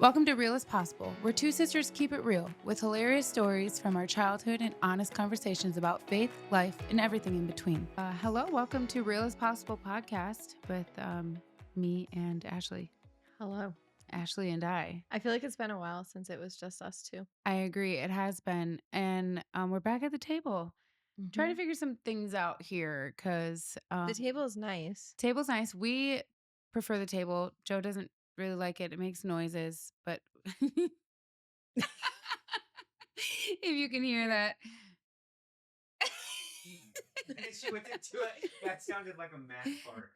Welcome to Real as Possible, where two sisters keep it real with hilarious stories from our childhood and honest conversations about faith, life, and everything in between. Hello, welcome to Real as Possible podcast with me and Ashly. Hello. Ashly and I. I feel like it's been a while since it was just us two. I agree, it has been. And we're back at the table. Trying to figure some things out here because The table is nice. table's nice. We prefer the table. Joe doesn't really like it. It makes noises, but if you can hear that. She went into it. That sounded like a math part.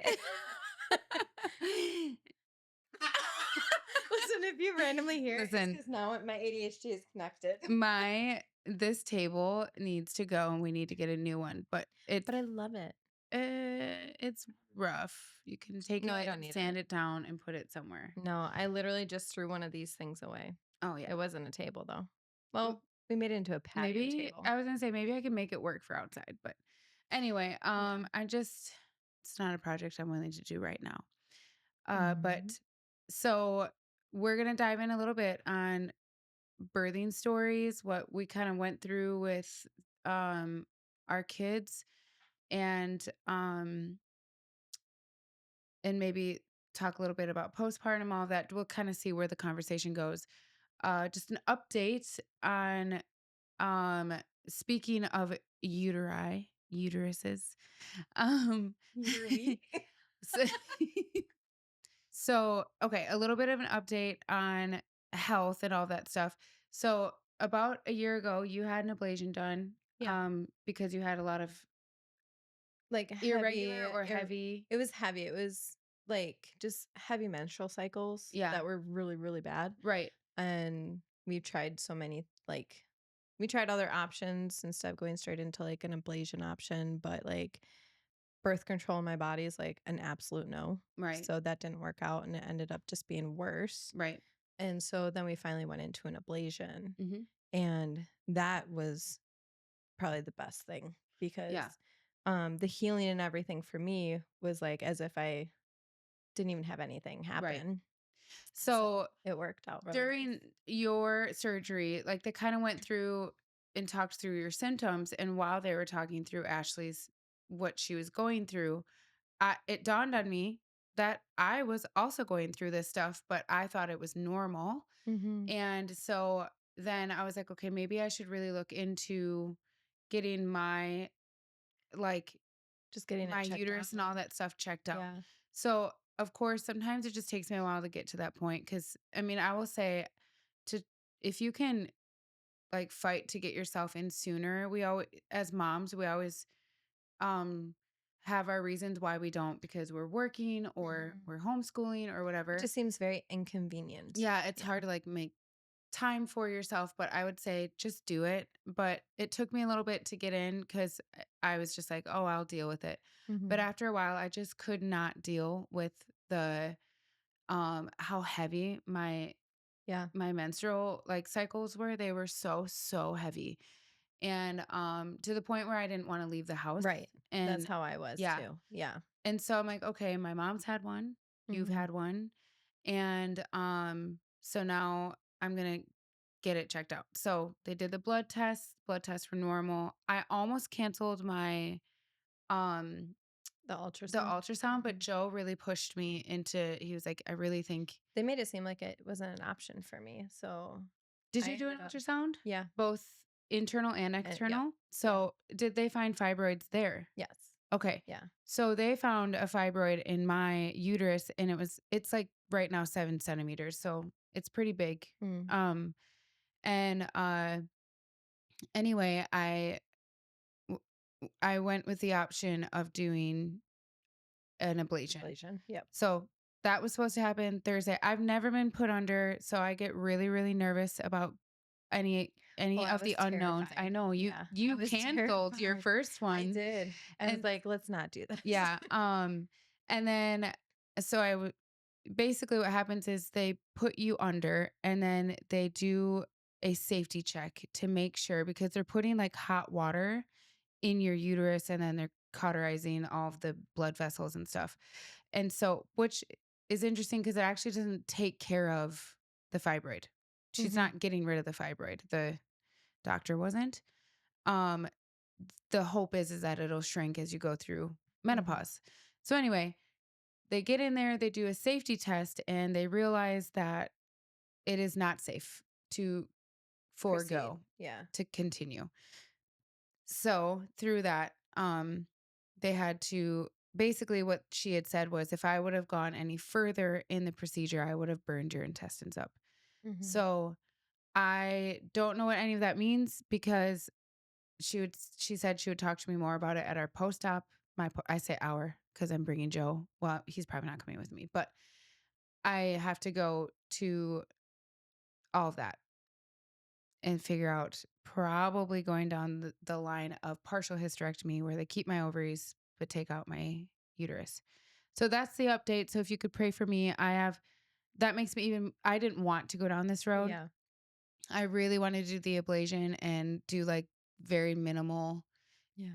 Listen, if you randomly hear it, Listen. because now my ADHD is connected. This table needs to go and we need to get a new one, but I love it. it's rough. You can take No, it, I don't need sand it down and put it somewhere. No, I literally just threw one of these things away. Oh yeah. It wasn't a table though. Well, we made it into a patio table. I was gonna say maybe I can make it work for outside, but anyway, it's not a project I'm willing to do right now. But so we're gonna dive in a little bit on birthing stories, what we kind of went through with our kids, and maybe talk a little bit about postpartum, all of that. We'll kind of see where the conversation goes. Just an update on speaking of uteruses. So, so okay, a little bit of an update on health and all that stuff. So about a year ago, you had an ablation done. Yeah. Because you had a lot of like irregular or heavy. It was heavy. It was like just heavy menstrual cycles. Yeah. That were really, really bad. Right. And we've tried so many, we tried other options instead of going straight into like an ablation option, but like birth control in my body is like an absolute no. Right. So that didn't work out and it ended up just being worse. Right. And so then we finally went into an ablation. Mhm. And that was probably the best thing because the healing and everything for me was like as if I didn't even have anything happen. Right. So it worked out really during nice. your surgery, like they kind of went through and talked through your symptoms. And while they were talking through Ashly's, what she was going through, it dawned on me that I was also going through this stuff, but I thought it was normal. And so then I was like, okay, maybe I should really look into getting my, just getting my it uterus out. and all that stuff checked out. Yeah. So of course, sometimes it just takes me a while to get to that point. Cause I mean, I will say if you can like fight to get yourself in sooner, we always, as moms, we always, have our reasons why we don't, because we're working or we're homeschooling or whatever. It just seems very inconvenient. Yeah, it's hard to like make time for yourself, but I would say just do it. But it took me a little bit to get in because I was just like, oh, I'll deal with it. But after a while, I just could not deal with the how heavy my menstrual like cycles were. They were so heavy. And to the point where I didn't want to leave the house. Right. And that's how I was too. Yeah. And so I'm like, okay, my mom's had one, you've had one. And so now I'm gonna get it checked out. So they did the blood tests were normal. I almost canceled my the ultrasound. The ultrasound, but Joe really pushed me into, he was like, I really think they made it seem like it wasn't an option for me. So did you do an ultrasound? Yeah. Both internal and external? So did they find fibroids there? Yes. Okay. Yeah. So they found a fibroid in my uterus and it's like right now 7 centimeters. So it's pretty big. Anyway, I went with the option of doing an ablation. Yep. So that was supposed to happen Thursday. I've never been put under, so I get really, really nervous about any of the unknowns. Terrified. I know you canceled your first one. I did. I was like, let's not do this. Yeah. And then so basically what happens is they put you under and then they do a safety check to make sure, because they're putting like hot water in your uterus and then they're cauterizing all of the blood vessels and stuff. And so, which is interesting because it actually doesn't take care of the fibroid. She's Mhm. not getting rid of the fibroid. The doctor wasn't. Um, the hope is that it'll shrink as you go through menopause. So anyway, they get in there, they do a safety test, and they realize that it is not safe to Proceed. forego Yeah. to continue. So through that, they had to basically what she had said was if I would have gone any further in the procedure, I would have burned your intestines up. Mhm. So I don't know what any of that means because she said she would talk to me more about it at our post-op. I say our because I'm bringing Joe. Well, he's probably not coming with me, but I have to go to all of that and figure out probably going down the line of partial hysterectomy where they keep my ovaries but take out my uterus. So that's the update. So if you could pray for me, that makes me I didn't want to go down this road. Yeah. I really wanted to do the ablation and do like very minimal, Yeah.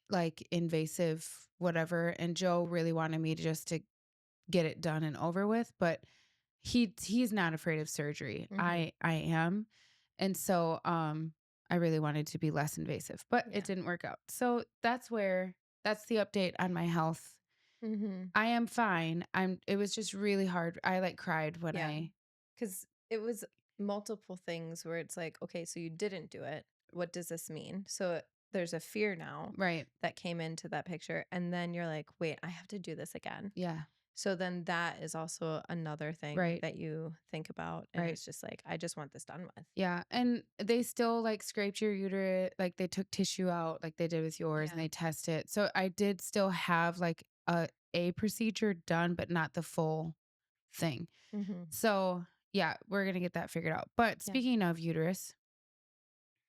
like invasive, whatever. And Joe really wanted me to just to get it done and over with, but he's not afraid of surgery. Mhm. I am. And so I really wanted to be less invasive, but it Yeah. didn't work out. So that's the update on my health. Mhm. I am fine. It was just really hard. I like cried when Yeah. I Because it was multiple things where it's like, okay, so you didn't do it. What does this mean? So there's a fear now right. that came into that picture. And then you're like, wait, I have to do this again. Yeah. So then that is also another thing Right. that you think about. And Right. it's just like, I just want this done with. Yeah. And they still like scraped your uterus, like they took tissue out like they did with yours and Yeah. they test it. So I did still have like a procedure done, but not the full thing. Mm-hmm. So yeah, we're going to get that figured out. But Yeah. speaking of uterus,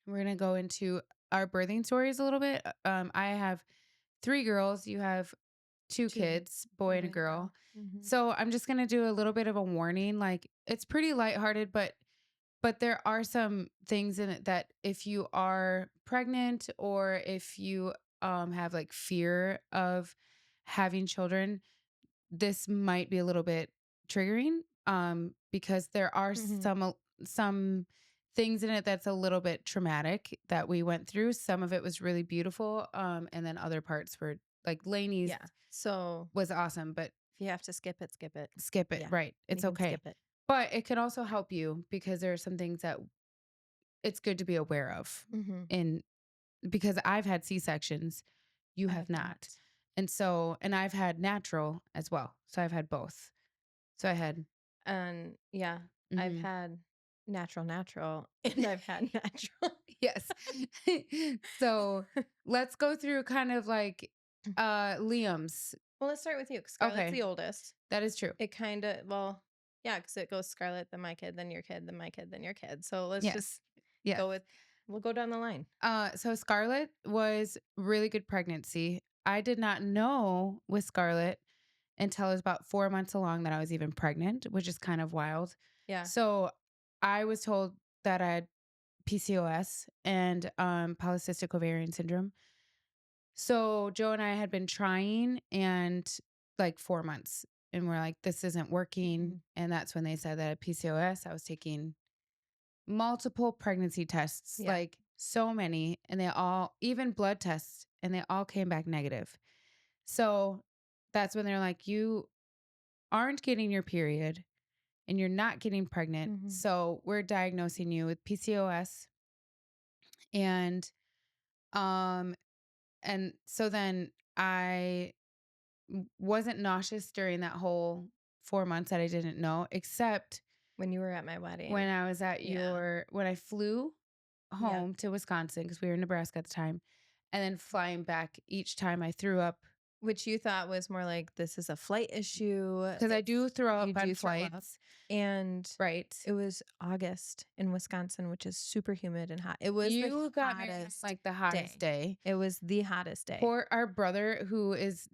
we're going to go into our birthing stories a little bit. I have 3 girls. You have 2 kids, boy and a girl. Mm-hmm. So I'm just going to do a little bit of a warning. Like it's pretty lighthearted, but there are some things in it that if you are pregnant or if you have like fear of having children, this might be a little bit triggering because there are Mm-hmm. some things in it that's a little bit traumatic that we went through. Some of it was really beautiful and then other parts were like Lainey's Yeah. So was awesome, but if you have to skip it, skip it. skip it. Yeah. Right. You It's can okay. skip it. But it could also help you because there are some things that it's good to be aware of Mm-hmm. in because I've had C-sections, you I have have not. And so and I've had natural as well. So I've had both. So I had And yeah, I've mhm. had natural, and I've had natural. Yes. So let's go through kind of like Liam's. Well, let's start with you, 'cause Scarlett's Okay. the oldest. That is true. It kind of, well, yeah, because it goes Scarlett, then my kid, then your kid, then my kid, then your kid. So let's Yes. just Yes. we'll go down the line. So Scarlett was really good pregnancy. I did not know with Scarlett until I was about 4 months along that I was even pregnant, which is kind of wild. Yeah. So I was told that I had PCOS and polycystic ovarian syndrome. So Joe and I had been trying and like 4 months and we're like, this isn't working. Mhm. And that's when they said that I had PCOS. I was taking multiple pregnancy tests, Yeah. like so many, and they all, even blood tests, and they all came back negative. So that's when they're like, you aren't getting your period and you're not getting pregnant. Mhm. So we're diagnosing you with PCOS. And um and so then I wasn't nauseous during that whole 4 months that I didn't know, except When you were at my wedding. when I was at Yeah. when I flew home to Wisconsin because we were in Nebraska at the time, and then flying back each time I threw up Which you thought was more like, this is a flight issue. because I do throw You up on do throw up. flights, And right? it was August in Wisconsin, which is super humid and hot. It was You the got married on, hottest like the hottest day. It was the hottest day. Poor our brother, who is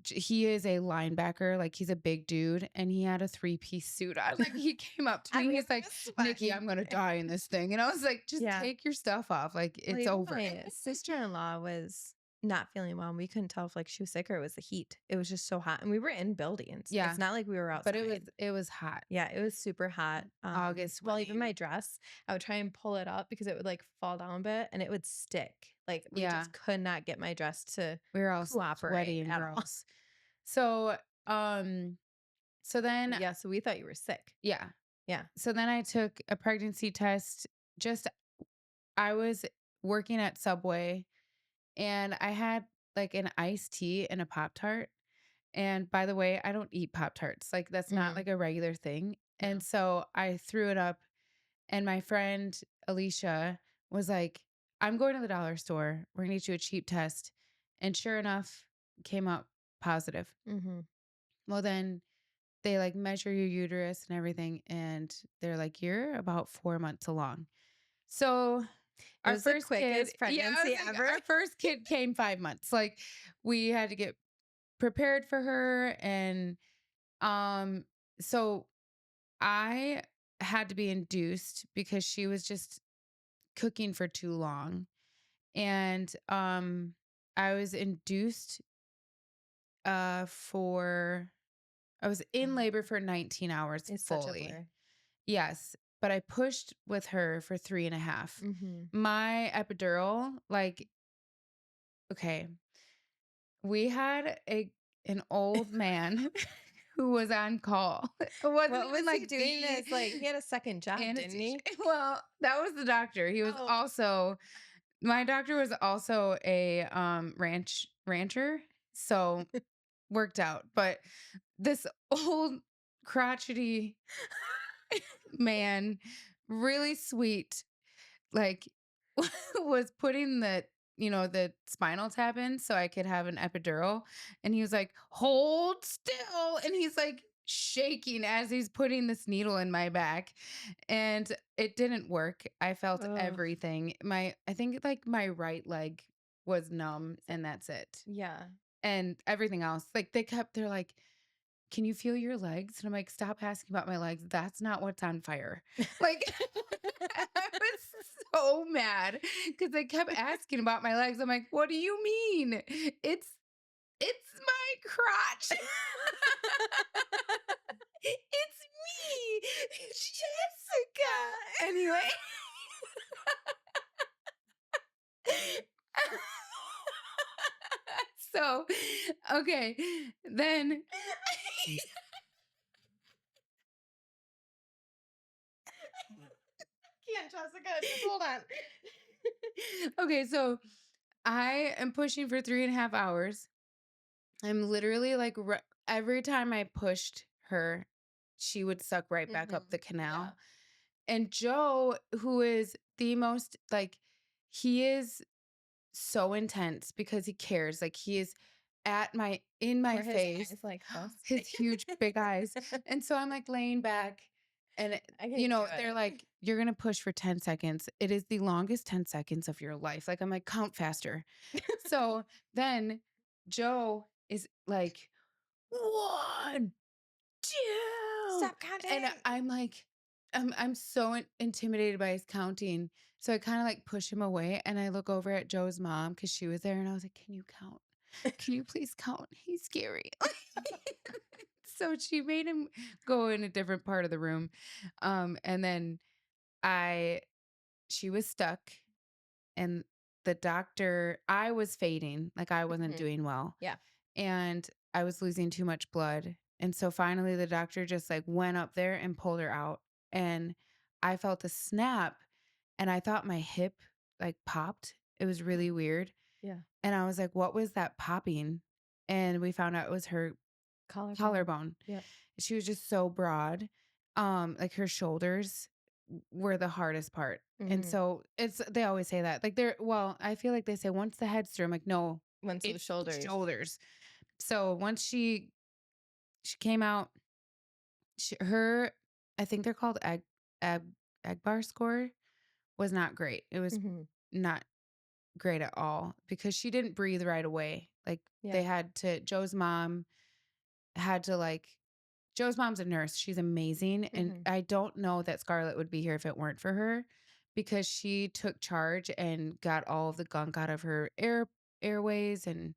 he is a linebacker, like he's a big dude, and he had a 3-piece suit on. Like he came up to I me, was he's like, "Nikki, I'm gonna die in this thing," and I was like, "Just Yeah. take your stuff off, like it's Like, over." my sister-in-law was not feeling well, and we couldn't tell if like she was sick or it was the heat. It was just so hot, and we were in buildings. Yeah. It's not like we were But outside. it was hot. Yeah, it was super hot. August Well, even sweating. my dress, I would try and pull it up because it would like fall down a bit and it would stick. Like we Yeah. just could not get my dress to We were all cooperate sweaty and at all. gross. So, so then, Yeah, so we thought you were sick. yeah. Yeah. So then I took a pregnancy test. I was working at Subway and I had like an iced tea and a Pop Tart. And by the way, I don't eat Pop Tarts. Like that's not Mm, like a regular thing. no. And so I threw it up and my friend Alicia was like, I'm going to the dollar store. We're going to get you a cheap test. And sure enough, came out positive. Mm-hmm. Well, then they like measure your uterus and everything. And they're like, you're about 4 months along. So It our was the first quickest kid, yeah, I was pregnancy like, ever. our first kid came 5 months. Like we had to get prepared for her. And so I had to be induced because she was just cooking for too long. And I was induced for I was in labor for 19 hours It's such a fully. blur. Yes. But I pushed with her for 3.5. Mm-hmm. My epidural, like, okay, we had an old man who was on call. It wasn't What even was like he doing this? Like he had a second job, didn't he? Well, that was the doctor. He was Oh. also my doctor was also a rancher, so worked out. But this old crotchety man, really sweet, like was putting the spinal tab in so I could have an epidural. And he was like, hold still. And he's like shaking as he's putting this needle in my back. And it didn't work. I felt Ugh. everything. I think like my right leg was numb and that's it. Yeah. And everything else, like they're like, can you feel your legs? And I'm like, stop asking about my legs. That's not what's on fire. Like, I was so mad because they kept asking about my legs. I'm like, what do you mean? It's my crotch. It's me, Jessica. Anyway. So, okay, then Can't, Jessica. Just hold on. okay, so I am pushing for 3.5 hours. I'm literally like every time I pushed her, she would suck right back up the canal. And Joe, who is the most like, he is so intense because he cares. Like he is in my Were his face, eyes like this? his huge big eyes. And so I'm like laying back and I can't do they're it. like, you're going to push for 10 seconds. It is the longest 10 seconds of your life. Like I'm like, count faster. So then Joe is like, 1, 2. Stop counting. And I'm like, I'm so intimidated by his counting. So I kind of like push him away and I look over at Joe's mom because she was there and I was like, can you count? Can you please count? He's scary. So she made him go in a different part of the room. And then she was stuck and I was fading, like I wasn't Mhm. doing well. Yeah. And I was losing too much blood. And so finally the doctor just like went up there and pulled her out. And I felt a snap and I thought my hip like popped. It was really weird. Yeah. And I was like, what was that popping? And we found out it was her collarbone. Yeah. She was just so broad. Like her shoulders were the hardest part. And Mhm. so they always say that. Like I feel like they say once the head's through, I'm like, no, Once the it's shoulders. shoulders. So once she came out, I think they're called egg bar score was not great. It was Mhm. not great at all because she didn't breathe right away. Like Yeah. Joe's mom's a nurse. She's amazing. And Mhm. I don't know that Scarlett would be here if it weren't for her because she took charge and got all of the gunk out of her airways. And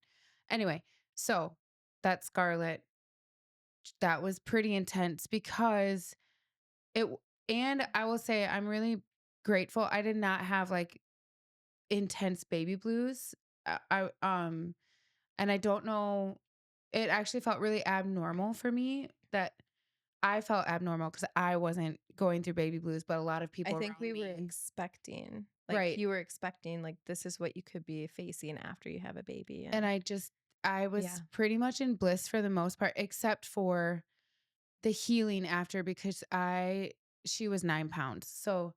anyway, so that Scarlet, that was pretty intense because it, and I will say I'm really grateful. I did not have like intense baby blues. And I don't know, it actually felt really abnormal for me that I felt abnormal because I wasn't going through baby blues, but a lot of I people think around we were me. expecting, like Right. you were expecting, like this is what you could be facing after you have a baby, And and I yeah. was pretty much in bliss for the most part, except for the healing after because she was 9 pounds. So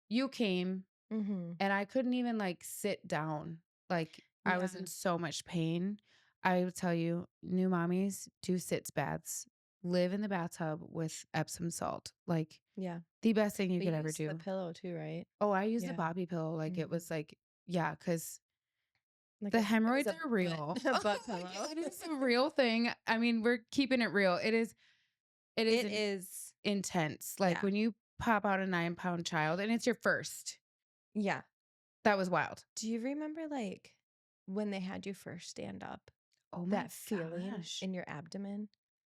you came Mm-hmm. and I couldn't even like sit down. Like I was in Yeah. so much pain. I would tell you, new mommies do sitz baths, live in the bathtub with Epsom salt. Like Yeah. the best thing you But could you ever used the do. pillow too, right? Oh, I used a Yeah. bobby pillow. Like it Mm-hmm. was like, yeah, because Like the it was hemorrhoids a are butt real. a butt Like, pillow. it is a real thing. I mean, we're keeping it real. It is It is. intense. Like Yeah. when you pop out a 9 pound child and it's your first, Yeah. that was wild. Do you remember like when they had you first stand up, Oh my that feeling gosh. in your abdomen?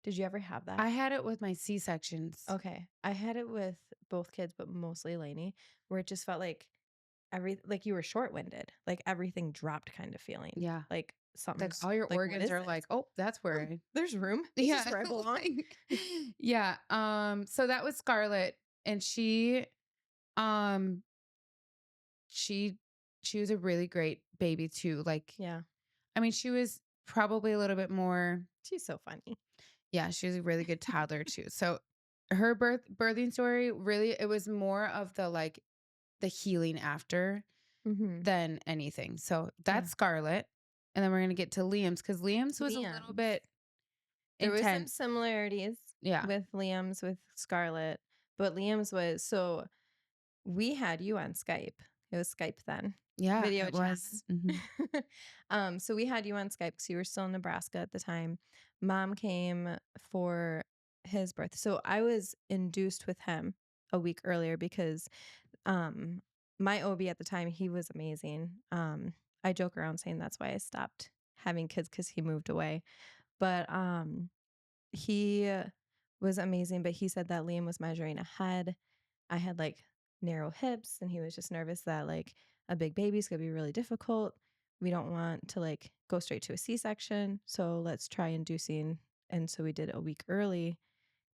Did you ever have I that? had it with my C-sections. Okay. I had it with both kids, but mostly Lainey, where it just felt like like you were short-winded, like everything dropped kind of feeling. Yeah. Like Like something's all your like, what organs is are this? like, oh, that's where Oh, there's room. This is yeah. where I belong. Like, yeah. So that was Scarlett and um she she was a really great baby too. Like, Yeah. I mean, she was probably a little bit more, She's so funny. yeah, she was a really good toddler too. So her birthing story, really, it was more of the like the healing after Mm-hmm. than anything. So Yeah. that's Scarlett. And then we're gonna get to Liam's because Liam's was a little Liam's. bit There was some intense. similarities Yeah. with Liam's with Scarlett, but Liam's was so we had you on Skype. It was Skype then. Yeah, Video it chat. was. Mhm. So we had you on Skype because you were still in Nebraska at the time. Mom came for his birth. So I was induced with him a week earlier because um my OB at the time, he was amazing. I joke around saying that's why I stopped having kids because he moved away. But he was amazing, but he said that Liam was measuring ahead. I had like narrow hips and he was just nervous that like a big baby's gonna be really difficult. We don't want to like go straight to a C-section. So let's try inducing. And so we did a week early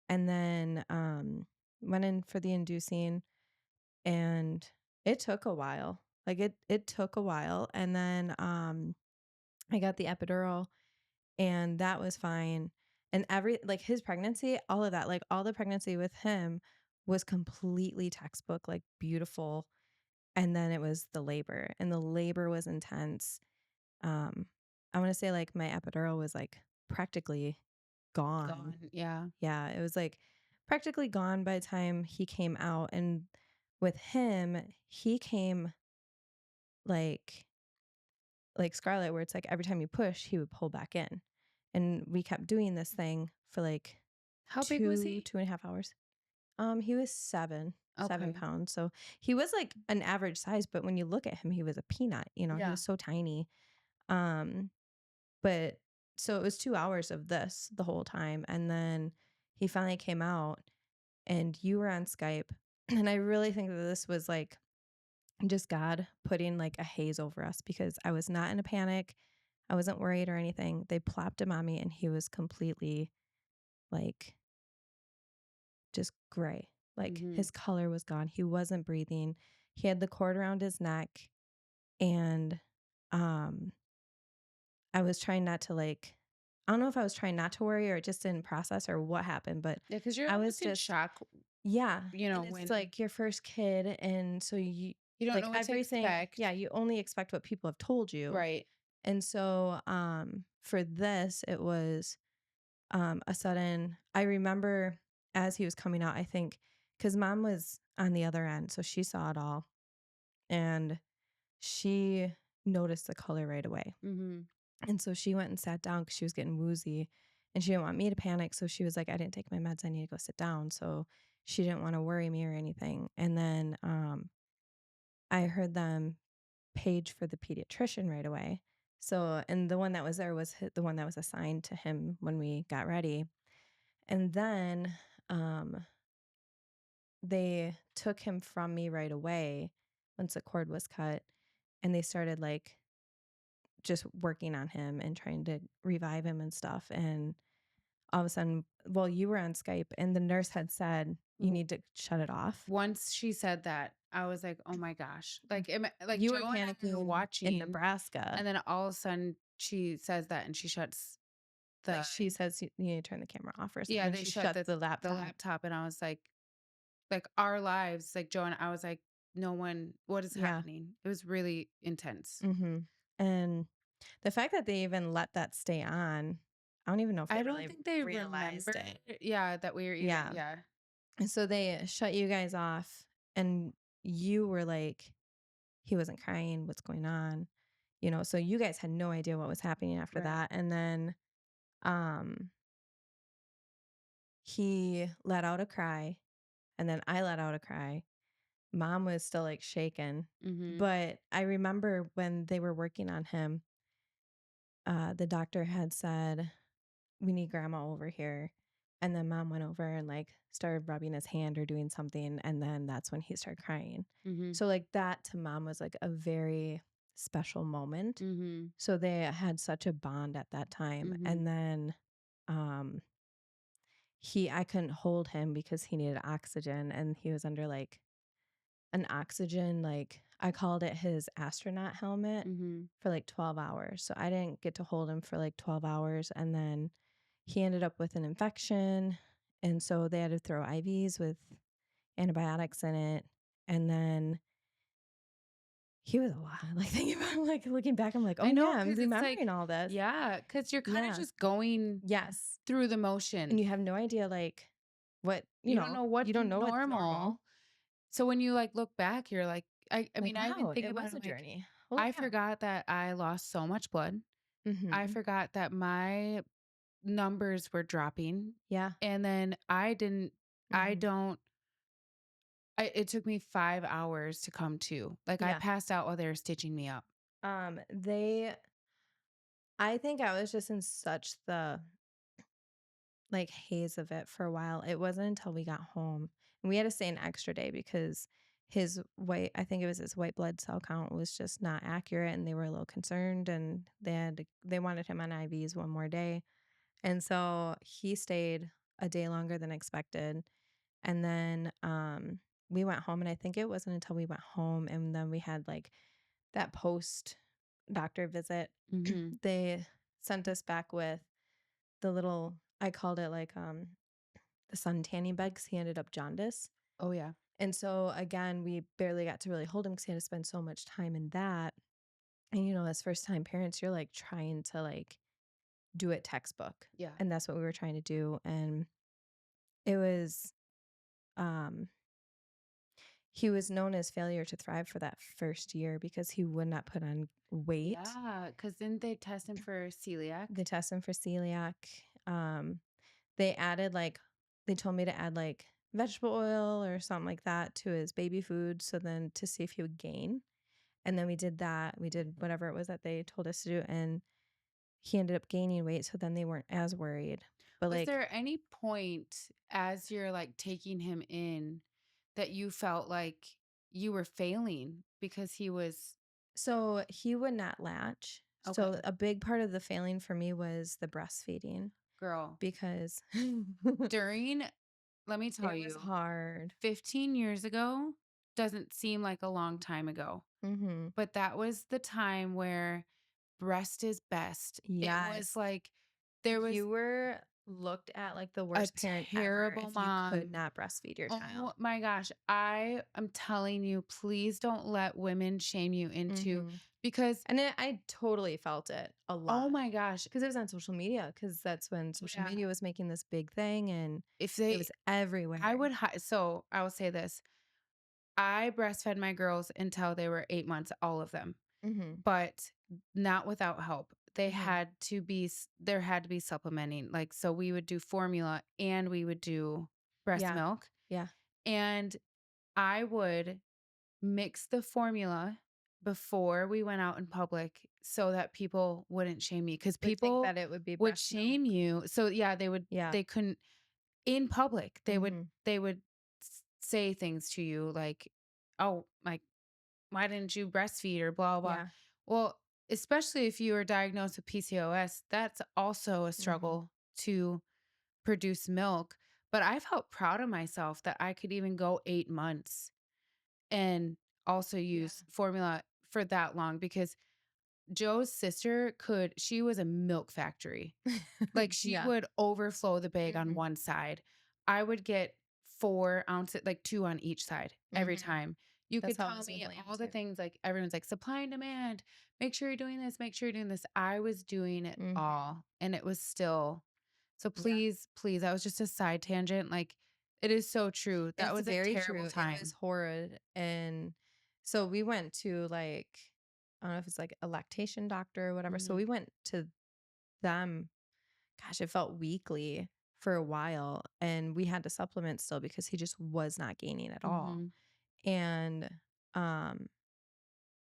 and then went in for the inducing and it took a while. Like it took a while. And then I got the epidural and that was fine. And like his pregnancy, all of that, like all the pregnancy with him was completely textbook, like beautiful. And then it was the labor, and the labor was intense. Um, I want to say like my epidural was like practically gone. Gone. Yeah. Yeah, it was like practically gone by the time he came out. And with him, he came like Scarlett, where it's like every time you push, he would pull back in. And we kept doing this thing for like How big was he? 2.5 hours. He was 7 Okay. pounds. So he was like an average size, but when you look at him, he was a peanut, he Yeah. was so tiny. Um, but so it was 2 hours of this the whole time. And then he finally came out and you were on Skype. And I really think that this was like just God putting like a haze over us because I was not in a panic. I wasn't worried or anything. They plopped him on me and he was completely like just gray. Like Mhm. his color was gone. He wasn't breathing. He had the cord around his neck and um I was trying not to like I don't know if I was trying not to worry or it just didn't process or what happened, but Yeah, because you're I was almost in just shock, yeah. And it's when like your first kid and so you you don't like know what to everything, expect. yeah, you only expect what people have told you. Right. And so for this it was a sudden I remember as he was coming out, I think because mom was on the other end, so she saw it all and she noticed the color right away. Mhm. And so she went and sat down because she was getting woozy and she didn't want me to panic. So she was like, I didn't take my meds. I need to go sit down. So she didn't want to worry me or anything. And then I heard them page for the pediatrician right away. So, and the one that was there was the one that was assigned to him when we got ready. And then um, they took him from me right away once the cord was cut. And they started like just working on him and trying to revive him and stuff. And all of a sudden, well, you were on Skype and the nurse had said, you W need to shut it off. Once she said that, I was like, "Oh my gosh." Like, You were Joe and I were panicking in watching, Nebraska. and then all of a sudden she says that and she shuts Like the she says, you need to turn the camera off or yeah, something. they She shut shut the the laptop. laptop, and I was like, our lives, like, Joe and I was like, "No one what is Yeah. happening?" It was really intense. And the fact that they even let that stay on, I don't even know if I they don't really think they realized remembered it. yeah, that we were even Yeah. yeah. And so they shut you guys off and you were like, he wasn't crying, what's going on? So you guys had no idea what was happening after Right. that. And then um he let out a cry and then I let out a cry. Mom was still like shaken. Mhm. But I remember when they were working on him, the doctor had said, we need grandma over here. And then mom went over and like started rubbing his hand or doing something. And then that's when he started crying. Mhm. So, like, that to mom was like a very special moment. Mhm. So, they had such a bond at that time. Mhm. And then, um, I couldn't hold him because he needed oxygen and he was under like an oxygen, like I called it his astronaut helmet Mhm. for like 12 hours. So I didn't get to hold him for like 12 hours. And then he ended up with an infection. And so they had to throw IVs with antibiotics in it. And then he was a lot. Like thinking about like looking back, I'm like, oh I know, yeah, I'm cause it's like remembering all this. yeah, cause 'cause you're kinda Yeah. just going Yes. through the And motions. you have no idea like what, You don't know you what's don't know what's normal. normal. So when you, like, look back, you're like I Like, mean, I even wow, think it about was it, a like, journey. Holy I cow. forgot that I lost so much blood. I Mm-hmm. forgot that my numbers were dropping, Yeah. and then I Mm-hmm. don't it took me 5 hours to come to. Like, I Yeah. passed out while they were stitching me up. They I think I was just in such the like haze of it for a while. It wasn't until we got home and we had to stay an extra day because I think it was his white blood cell count was just not accurate and they were a little concerned and they wanted him on IVs one more day. And so he stayed a day longer than expected. And then we went home and I think it wasn't until we went home and then we had like that post doctor visit. Mhm. They sent us back with the little I called it like the sun tanning bed because he ended up jaundice. Oh, yeah. And so again, we barely got to really hold him because he had to spend so much time in that. And as first time parents, you're like trying to like do it textbook. Yeah. And that's what we were trying to do. And it was um he was known as failure to thrive for that first year because he would not put on weight. Yeah, cause didn't they test him for They celiac? test him for celiac. Um They added they told me to add like vegetable oil or something like that to his baby food so then to see if he would gain. And then we did that. We did whatever it was that they told us to do and he ended up gaining weight so then they weren't as worried. But Was like there any point as you're, like, taking him in that you felt like you were failing because he was so he would not latch. okay, So a big part of the failing for me was the breastfeeding girl, because it during let me tell was you, hard. 15 years ago doesn't seem like a long time ago, Mhm. but that was the time where breast is best. It was Yes. like there was You were looked at like the a worst parent ever terrible if you could mom. not breastfeed your Oh child. my gosh. I am telling you, please don't let women shame you into Mhm. because And I totally felt it a oh lot my gosh. because it was on social media because that's when Oh social yeah. media was making this big thing and If it they was everywhere. so I will say this. I breastfed my girls until they were 8 months, all of them, Mhm. but not without help. Mhm. There had to be supplementing. Like, so we would do formula and we would do breast Yeah. milk. Yeah. And I would mix the formula before we went out in public so that people wouldn't shame me because Would think people that it would be would breast milk. shame you. So yeah, Yeah. they couldn't in public. Mhm. They would say things to you like, "Oh, like why didn't you breastfeed or blah blah." Yeah. Well, especially if you were diagnosed with PCOS, that's also a Mhm. struggle to produce milk. But I felt proud of myself that I could even go 8 months and also Yeah. use formula for that long because Joe's sister she was a milk factory. Like, she Yeah. would overflow the bag on Mhm. one side. I would get 4 ounces, like 2 on each side every Mhm. time. You That's could how it tell was with me Liam all the too. things, like, everyone's like, "Supply and demand. Make sure you're doing this, make sure you're doing this." I was doing it Mhm. all, and it was still so Yeah. please, that was just a side tangent, like, it is so true. That It's was a very terrible true. It was time. horrid. And so we went to like, I don't know if it's like a lactation doctor or whatever. So Mhm, we went to them, gosh, it felt weekly for a while. And we had to supplement still because he just was not gaining at all. mhm, And um,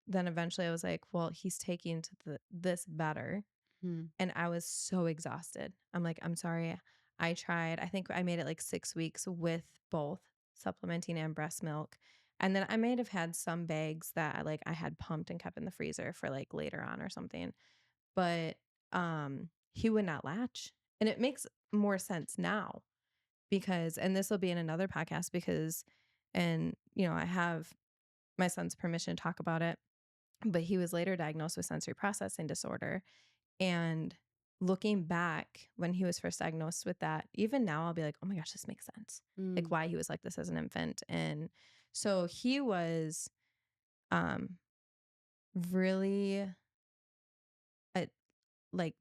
then eventually I was like, well, he's taking to this better. mhm, And I was so exhausted. I'm like, I'm sorry. I tried. I think I made it like 6 weeks with both supplementing and breast milk. And then I may have had some bags that I had pumped and kept in the freezer for like later on or something. But he would not latch. And it makes more sense now because, and this will be in another podcast because, and I have my son's permission to talk about it, but he was later diagnosed with sensory processing disorder. And looking back when he was first diagnosed with that, even now I'll be like, oh my gosh, this makes sense. Like mm, why he was like this as an infant. And so he was um really uh, like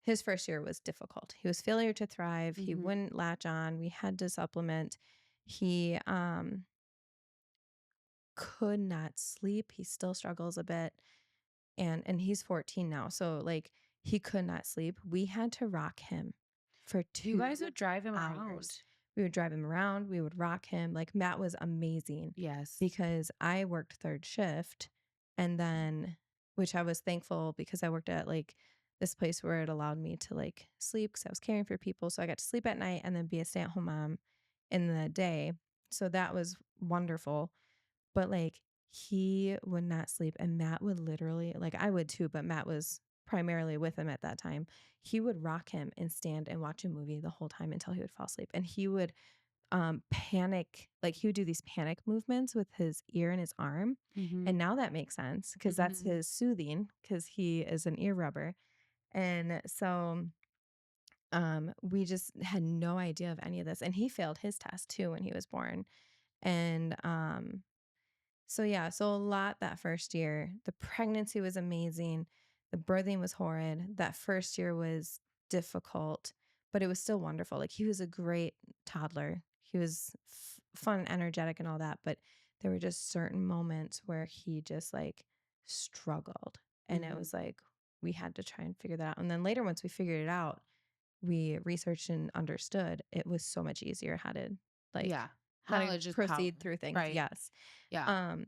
his first year was difficult. He was failure to thrive. He mhm, wouldn't latch on. We had to supplement. He could not sleep. He still struggles a bit. And he's 14 now. So like he could not sleep. We had to rock him for you guys 2 would drive him hours. around. We would drive him around, we would rock him. Like Matt was amazing Yes. because I worked third shift and then which I was thankful because I worked at like this place where it allowed me to like sleep because I was caring for people. So I got to sleep at night and then be a stay-at-home mom in the day. So that was wonderful. But, like, he would not sleep, and Matt would literally like, I would too, but Matt was primarily with him at that time. He would rock him and stand and watch a movie the whole time until he would fall asleep, and he would, panic like, he would do these panic movements with his ear and his arm, Mhm, and now that makes sense because that's mhm, his soothing because he is an ear rubber, and so, we just had no idea of any of this, and he failed his test too when he was born, and, so yeah, so a lot that first year. The pregnancy was amazing. The birthing was horrid. That first year was difficult, but it was still wonderful. Like he was a great toddler. He was fun and energetic and all that, but there were just certain moments where he just like struggled. And it mhm. was like we had to try and figure that out. And then later once we figured it out, we researched and understood it was so much easier like Yeah. how to Knowledge is power. proceed through things. Right. Yes. Yeah. Um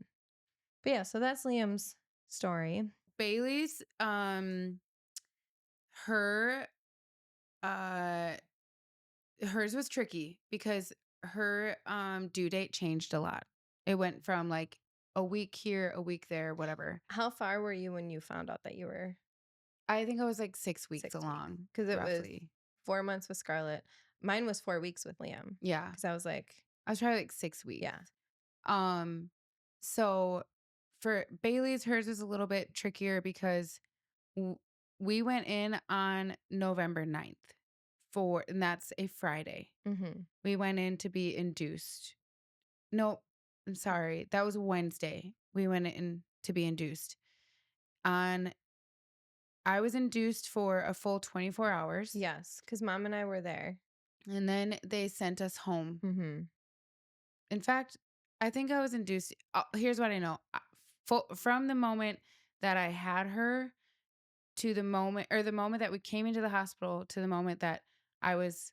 but yeah, so that's Liam's story. Bailey's, her, uh, hers was tricky because her, due date changed a lot. It went from like a week here, a week there, whatever. How far were you when you found out that you were I think I was like 6 weeks 6 weeks? along, Because it was roughly. 4 months with Scarlett. Mine was 4 weeks with Liam. Yeah. Because I was like, I was probably like 6 weeks. yeah. Um, so for Bailey's, hers was a little bit trickier because w- we went in on November 9th and that's a Friday. Mm-hmm. We went in to be induced. No, I'm sorry. That was Wednesday. We went in to be induced. On I was induced for a full 24 hours Yes. Because mom and I were there. and then they sent us home. Mm-hmm. In fact, I think I was induced. Here's what I know. From the moment that I had her to the moment that we came into the hospital to the moment that I was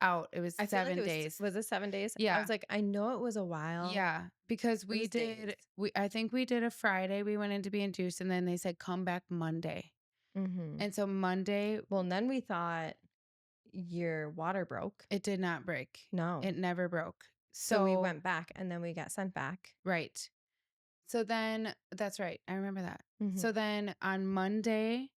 out. It was I feel like 7 days. was it 7 days? I Yeah. was like, I know it was a while. Yeah, because It was days. I think we did a Friday, we went in to be induced, and then they said, "Come back Monday." Mhm. And so Monday, Well, and then we thought your water broke. it did not break. No. It never broke. So we So went back and then we got sent back. right. So then that's right, I remember that. Mhm. So then on Monday,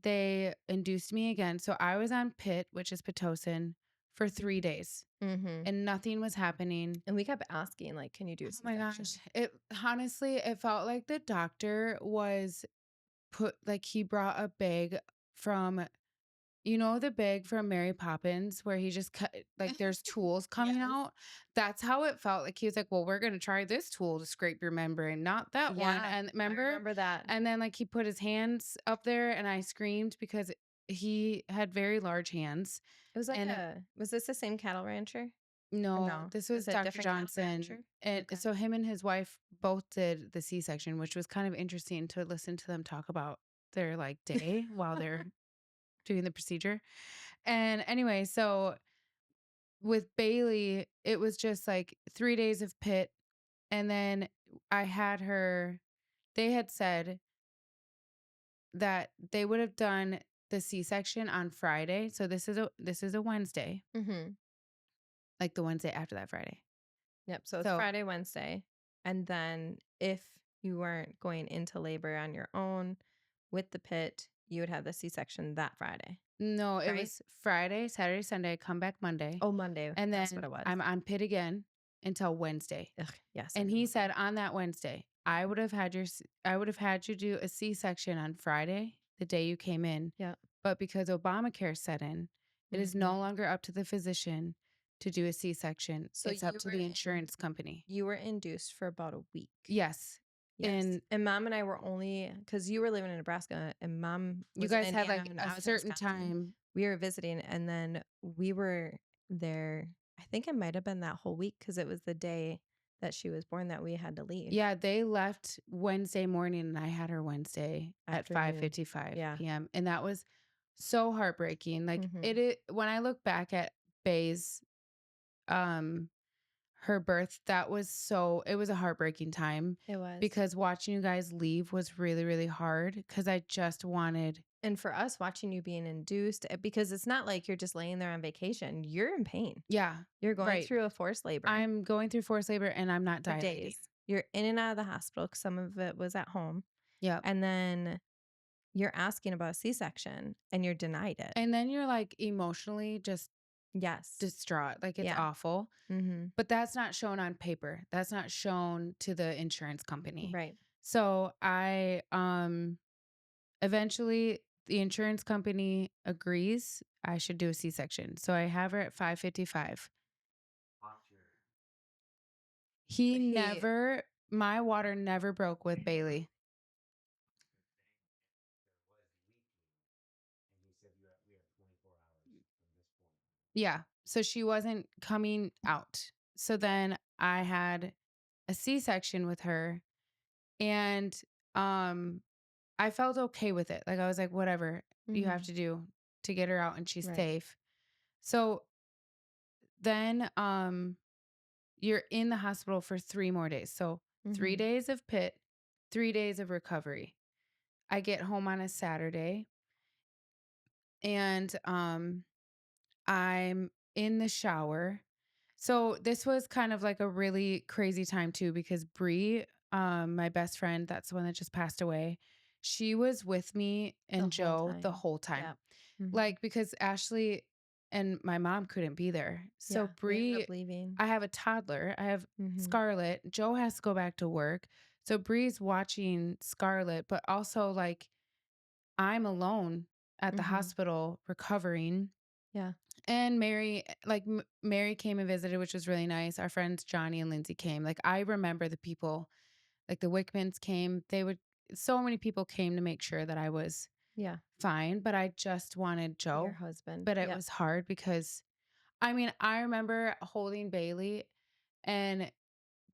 they induced me again. So I was on PIT, which is Pitocin, for 3 days, Mhm. and nothing was happening. And we kept asking, like, can you do a Oh my C-section? gosh. It honestly, it felt like the doctor was he brought a bag from, the bag from Mary Poppins where he just cut, like, there's tools coming Yes. out. That's how it felt. Like, he was like, well, we're going to try this tool to scrape your membrane, not that one. Yeah, And I remember? remember that. And then, like, he put his hands up there and I screamed because he had very large hands. It was like And was this the same cattle rancher? Or no, no? this Was was it a Dr. different cattle Johnson. rancher? And Okay. so him and his wife both did the C-section, which was kind of interesting to listen to them talk about their like day while they're doing the procedure. And anyway, so with Bailey, it was just like 3 days of pit. And then I had her, they had said that they would have done the C-section on Friday. So this is a Wednesday, Mhm. like the Wednesday after that Friday. Yep. So it's So Friday, Wednesday. And then if you weren't going into labor on your own with the pit, you would have the C-section that Friday. no, it Right? was Friday, Saturday, Sunday, come back Monday. Oh, Monday. And That's what then it was. I'm on pit again until Wednesday. Ugh, yes. I And he remember. said on that Wednesday, I would have had you do a C-section on Friday, the day you came in. Yeah. But because Obamacare set in, it is no Mhm. longer up to the physician to do a C-section. So It's you up to were the in insurance company. you were induced for about a week. Yes. Yes. And mom and I were only because you were living in Nebraska and mom You was in guys had Indiana like and a I was in certain Wisconsin. time. We were visiting and then we were there. I think it might have been that whole week because it was the day that she was born that we had to leave. Yeah, they left Wednesday morning and I had her Wednesday at Afternoon. 5:55 Yeah. p.m. And that was so heartbreaking. Like Mhm. when I look back at Bay's um her birth, it was a heartbreaking time It was. because watching you guys leave was really, really hard because I just wanted. And for us watching you being induced, because it's not like you're just laying there on vacation. You're in pain. Yeah, You're going right. through a forced labor I'm going through forced labor and I'm not for dilating. days. You're in and out of the hospital because some of it was at home. Yep. And then you're asking about a C-section and you're denied it. And then you're like emotionally just Yes. distraught. Like it's Yeah. awful. Mm-hmm. But that's not shown on paper. That's not shown to the insurance company. Right. So I eventually the insurance company agrees I should do a C-section. So I have her at 5:55. My water never broke with Bailey. Yeah. So she wasn't coming out. So then I had a C-section with her and I felt okay with it. Like I was like, whatever you have to do to get her out and she's Right. safe. So then you're in the hospital for 3 more days. So 3 Mhm. days of pit, 3 days of recovery. I get home on a Saturday and I'm in the shower. So this was kind of like a really crazy time too because Bree, my best friend, that's the one that just passed away. She was with me and The whole Joe the time. whole time. Yep. Mhm. Like because Ashley and my mom couldn't be there. So Yeah, we ended Bree, up leaving. I have a toddler. I have Mhm. Scarlett. Joe has to go back to work. So Bree's watching Scarlett, but also like I'm alone at the Mhm. hospital recovering. Yeah. And Mary, Mary came and visited, which was really nice. Our friends Johnny and Lindsay came. Like I remember the people, like the Wickmans came. So many people came to make sure that I was Yeah. fine, but I just wanted Your Joe. husband. But it Yep. was hard because, I mean, I remember holding Bailey and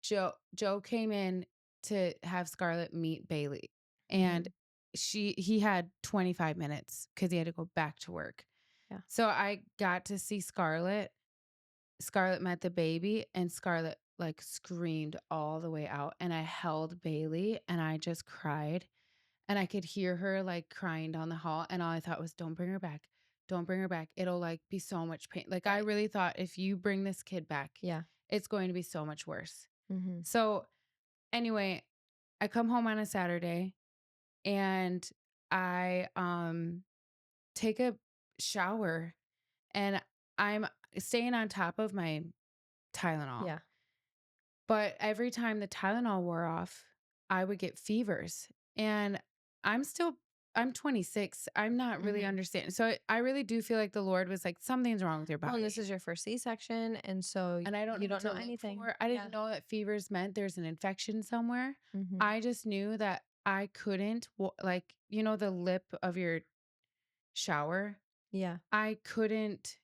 Joe came in to have Scarlett meet Bailey. And Mhm. he had 25 minutes because he had to go back to work. Yeah. So I got to see Scarlett Scarlett met the baby, and Scarlett like screamed all the way out, and I held Bailey and I just cried, and I could hear her like crying down the hall, and all I thought was, don't bring her back. Don't bring her back. It'll like be so much pain. Like I Right. really thought if you bring this kid back, Yeah. it's going to be so much worse. Mm-hmm. So anyway, I come home on a Saturday and I take a shower and I'm staying on top of my Tylenol. Yeah. But every time the Tylenol wore off, I would get fevers. And I'm 26. I'm not really Mm-hmm. understanding. So I really do feel like the Lord was like, something's wrong with your Well, and this body. is your first C-section, and so And I don't you know what don't know to look anything. for. I Yeah. didn't know that fevers meant there's an infection somewhere. Mm-hmm. I just knew that I couldn't, like, the lip of your shower. Yeah. I couldn't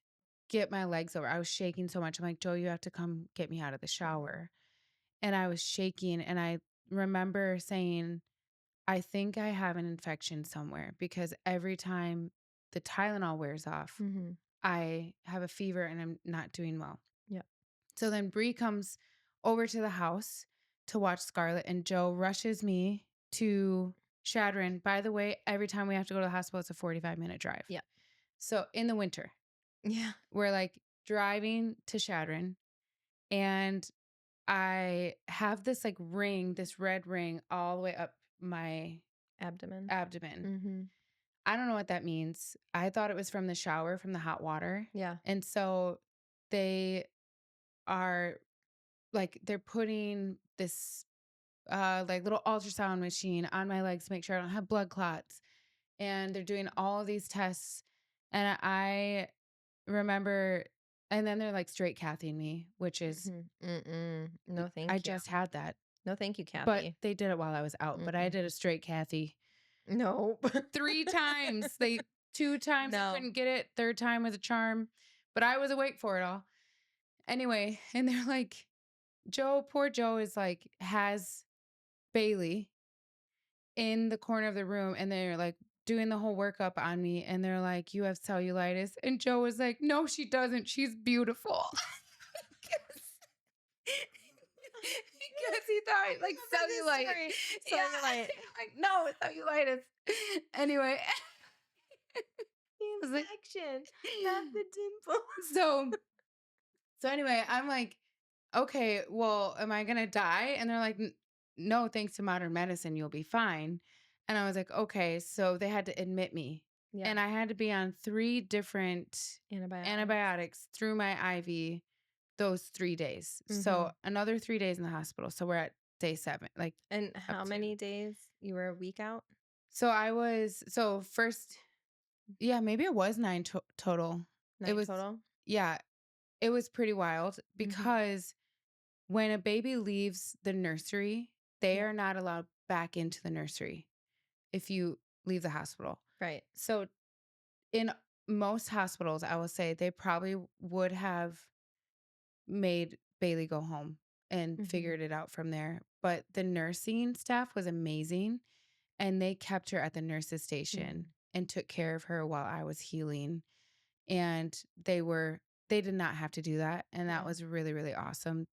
get my legs over. I was shaking so much. I'm like, Joe, you have to come get me out of the shower. And I was shaking. And I remember saying, I think I have an infection somewhere because every time the Tylenol wears off, Mm-hmm. I have a fever and I'm not doing well. Yeah. So then Bree comes over to the house to watch Scarlett, and Joe rushes me to Shadron. By the way, every time we have to go to the hospital, it's a 45-minute drive. Yeah. So in the winter, Yeah. we're like driving to Shadron, and I have this like ring, this red ring all the way up my Abdomen. abdomen. Mm-hmm. I don't know what that means. I thought it was from the shower, from the hot water. Yeah. And so they are like, they're putting this like little ultrasound machine on my legs to make sure I don't have blood clots. And they're doing all of these tests. And I remember, and then they're like straight cathing me, which is, Mm-hmm. Mm-mm. No, thank I you. just had that. No, thank you, But Kathy. they did it while I was out. But I Mm-mm. did a straight Kathy No. 3 times. 2 times I No. couldn't get it. Third time was a charm. But I was awake for it all. Anyway, and they're like, poor Joe is like, has Bailey in the corner of the room, and they're like doing the whole workup on me, and they're like, you have cellulitis. And Joe was like, no, she doesn't. She's beautiful. Because he thought like cellulite. Yeah. Cellulite. Like, no, cellulitis. Anyway. The was like- infection, not the dimple. So anyway, I'm like, okay, well, am I gonna die? And they're like, no, thanks to modern medicine, you'll be fine. And I was like, okay. So they had to admit me. Yeah. And I had to be on 3 different antibiotics through my IV those 3 days. So Mhm. another 3 days in the hospital. So we're at day 7. Like, And how to- many days? You were a week out? so first, yeah, maybe it was 9 total. 9 It was total? Yeah, it was pretty wild because when a baby leaves the nursery, they Yeah. are not allowed back into the nursery if you leave the hospital. Right. So in most hospitals, I will say they probably would have made Bailey go home and figured it out from there. But the nursing staff was amazing, and they kept her at the nurse's station and took care of her while I was healing. And they did not have to do that. And that Yeah. was really, really awesome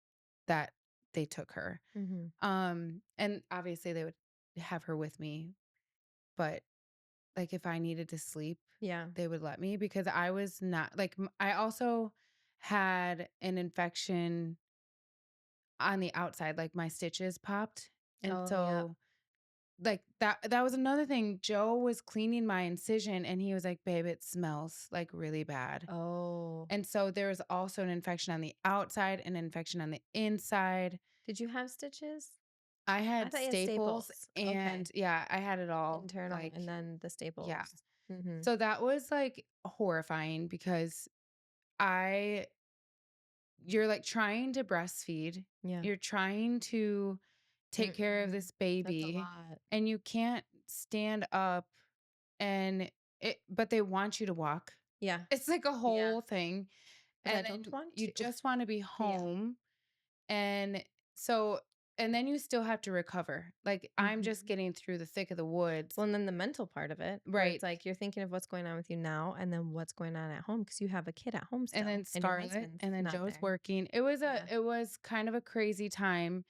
that they took her. And obviously they would have her with me, but like if I needed to sleep, Yeah. they would let me because I was not like, I also had an infection on the outside, like my stitches popped. And Oh, so like that was another thing. Joe was cleaning my incision and he was like, babe, it smells like really bad. Oh. And so there was also an infection on the outside, an infection on the inside. Did you have stitches? I had thought you had staples, Okay. and yeah, I had it all. Internal Like, and then the staples. yeah. Mm-hmm. So that was like horrifying because you're like trying to breastfeed. Yeah. You're trying to take care of this That's a baby, lot. and you can't stand up but they want you to walk. Yeah. It's like a whole thing. But I And don't then want you to. just want to be home. And so and then you still have to recover. Like, I'm just getting through the thick of the woods. Well, and then the mental part of it, where Right. it's like you're thinking of what's going on with you now and then what's going on at home because you have a kid at home still And then and your Scarlett, husband's and then not Joe's there. working. Yeah. It was kind of a crazy time.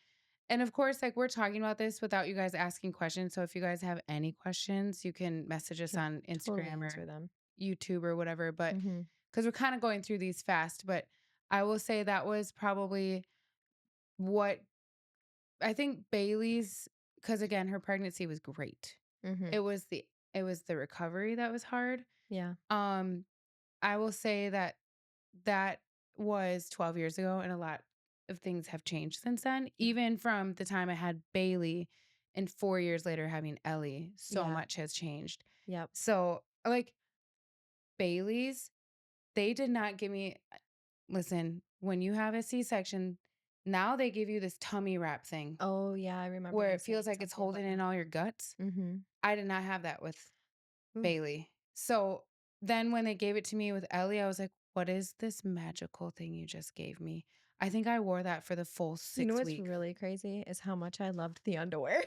And of course, like, we're talking about this without you guys asking questions. So if you guys have any questions, you can message us Can on totally Instagram answer or them. YouTube or whatever. But Mm-hmm. because we're kind of going through these fast, but I will say that was probably what I think Bailey's, because again, her pregnancy was great. Mm-hmm. It was the recovery that was hard. Yeah. I will say that that was 12 years ago, and a lot of things have changed since then. Yeah. Even from the time I had Bailey and 4 years later having Ellie, so Yeah. much has changed. Yep. So, like, Bailey's, they did not give me listen, when you have a C-section, now they give you this tummy wrap thing Oh, yeah. I remember where you it feels saying like it's something about holding in that. all your guts. Mm-hmm. I did not have that with Oof. Bailey. So then when they gave it to me with Ellie, I was like, what is this magical thing you just gave me? I think I wore that for the full You know 6 what's weeks. really crazy is how much I loved the underwear.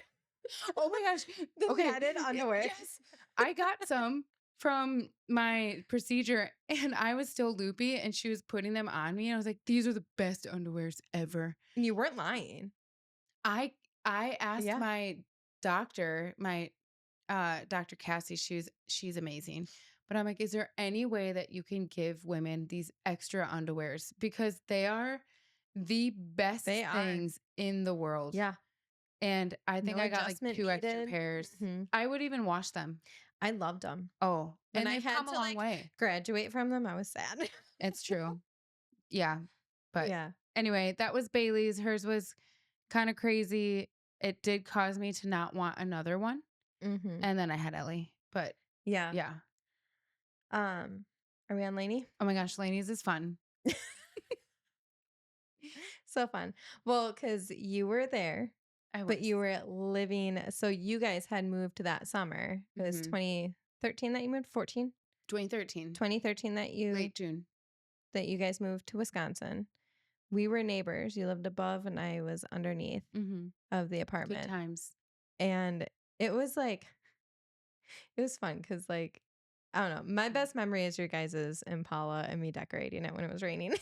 Oh my gosh. The Okay. padded underwear. Yes. I got some from my procedure and I was still loopy and she was putting them on me. And I was like, these are the best underwears ever. And you weren't lying. I I asked Yeah. my doctor, my Dr. Cassie, she's amazing. But I'm like, is there any way that you can give women these extra underwears? Because they are the best They are. things in the world. Yeah. And I think No I got like adjustment 2 extra needed. pairs. Mm-hmm. I would even wash them. I loved them. Oh, When and I they've had come a to long way. graduate from them, I was sad. It's true. Yeah. But Yeah. anyway, that was Bailey's. Hers was kind of crazy. It did cause me to not want another one. Mm-hmm. And then I had Ellie. But Yeah. yeah. Are we on Lainey? Oh my gosh, Laney's is fun. So fun. Well, because you were there, I was. but you were living. So you guys had moved that summer. It was Mhm. 2013 that you moved. 14. 2013. 2013 Late June. that you guys moved to Wisconsin. We were neighbors. You lived above, and I was underneath Mm-hmm. of the Good apartment. times. And it was like, it was fun because, like, I don't know. My best memory is your guys' Impala and me decorating it when it was raining.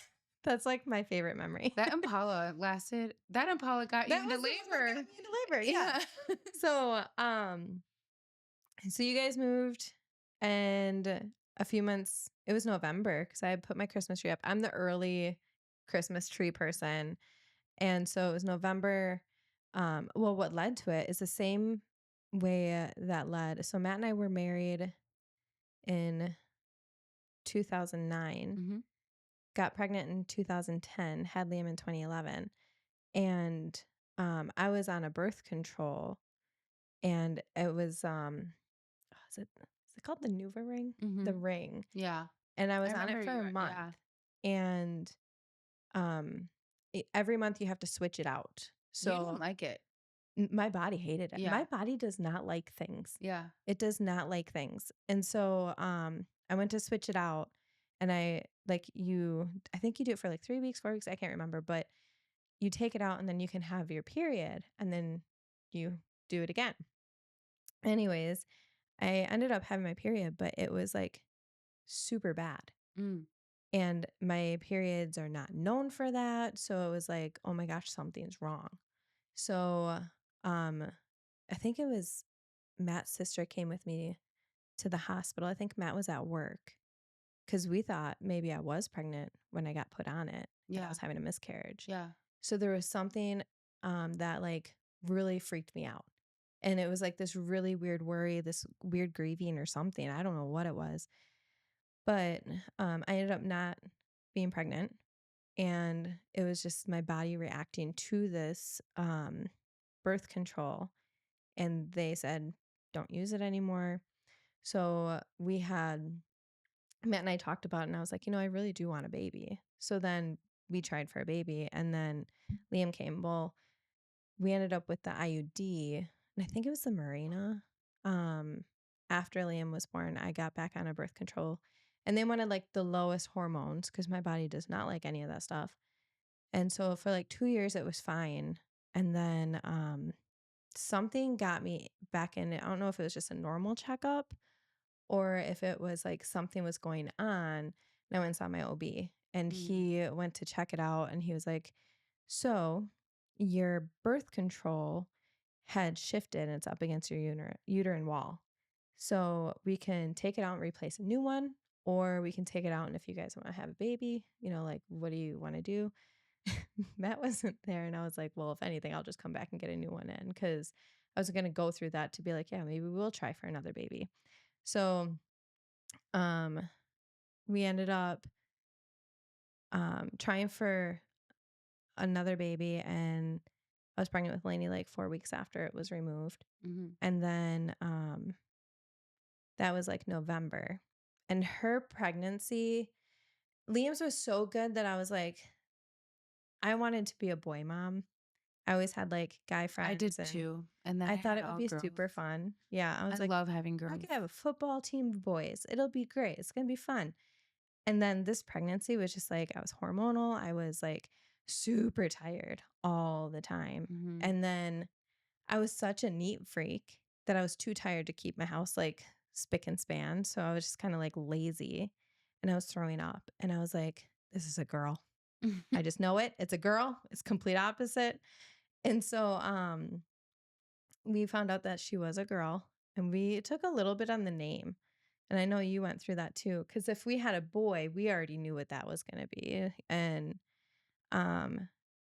That's like my favorite memory. That Impala lasted. That Impala got you That into was the one that labor. got me into labor. Yeah. So you guys moved, and a few months. It was November because I had put my Christmas tree up. I'm the early Christmas tree person, and so it was November. Well, what led to it is the same way that led. So Matt and I were married in 2009, Mm-hmm. got pregnant in 2010, had Liam in 2011, and I was on a birth control, and it was is it called the Nuva ring? Mm-hmm. The ring, Yeah. and I I was on it remember for you. a month, Yeah. and every month you have to switch it out. You didn't So like it. my body hated it. Yeah. My body does not like things. Yeah. It does not like things. And so I went to switch it out, and I think you do it for like 3 weeks, 4 weeks, I can't remember, but you take it out and then you can have your period and then you do it again. Anyways, I ended up having my period, but it was like super bad. Mm. And my periods are not known for that. So it was like, oh my gosh, something's wrong. So I think it was Matt's sister came with me to the hospital. I think Matt was at work because we thought maybe I was pregnant when I got put on it and I Yeah. was having a miscarriage. Yeah. So there was something that like really freaked me out. And it was like this really weird worry, this weird grieving or something. I don't know what it was. But I ended up not being pregnant. And it was just my body reacting to this birth control. And they said, don't use it anymore. So Matt and I talked about it, and I was like, I really do want a baby. So then we tried for a baby, and then Liam came. Well, we ended up with the IUD, and I think it was the Mirena. After Liam was born, I got back on a birth control, and they wanted like the lowest hormones because my body does not like any of that stuff. And so for like 2 years, it was fine. And then something got me back in it. I don't know if it was just a normal checkup or if it was like something was going on. And I went and saw my OB and Mm. he went to check it out and he was like, so your birth control had shifted and it's up against your uterine wall. So we can take it out and replace a new one, or we can take it out. And if you guys want to have a baby, like, what do you want to do? Matt wasn't there. And I was like, well, if anything, I'll just come back and get a new one in because I was going to go through that to be like, yeah, maybe we'll try for another baby. So um, we ended up trying for another baby. And I was pregnant with Lainey like 4 weeks after it was removed. Mm-hmm. And then that was like November. And her pregnancy, Liam's was so good that I was like, I wanted to be a boy mom. I always had like guy I did friends and too. And then I I thought had it would all be girls. super fun. Yeah. I I was like, love having I girls. could have a football team of boys. It'll be great. It's going to be fun. And then this pregnancy was just like, I was hormonal. I was like super tired all the time. Mm-hmm. And then I was such a neat freak that I was too tired to keep my house like spick and span. So I was just kind of like lazy and I was throwing up. And I was like, this is a girl. I just know it. It's a girl. It's complete opposite. And so we found out that she was a girl and we took a little bit on the name. And I know you went through that too. Because if we had a boy, we already knew what that was going to be. And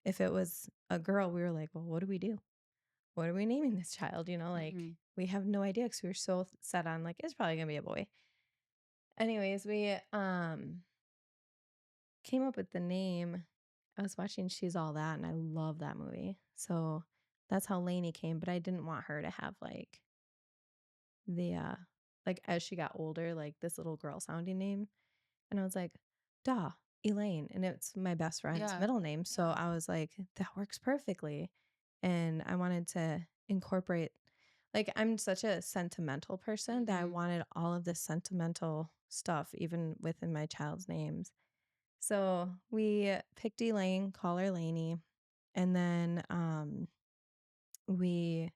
if it was a girl, we were like, well, what do we do? What are we naming this child? Like Mm-hmm. we have no idea because we were so set on like it's probably gonna be a boy. Anyways, we came up with the name. I was watching She's All That and I love that movie. So that's how Lainey came, but I didn't want her to have like the like as she got older, like this little girl sounding name. And I was like, duh, Elaine. And it's my best friend's Yeah. middle name. So I was like, that works perfectly. And I wanted to incorporate, like, I'm such a sentimental person that I Mm-hmm. wanted all of this sentimental stuff, even within my child's names. So we picked Elaine, call her Lainey. And then we,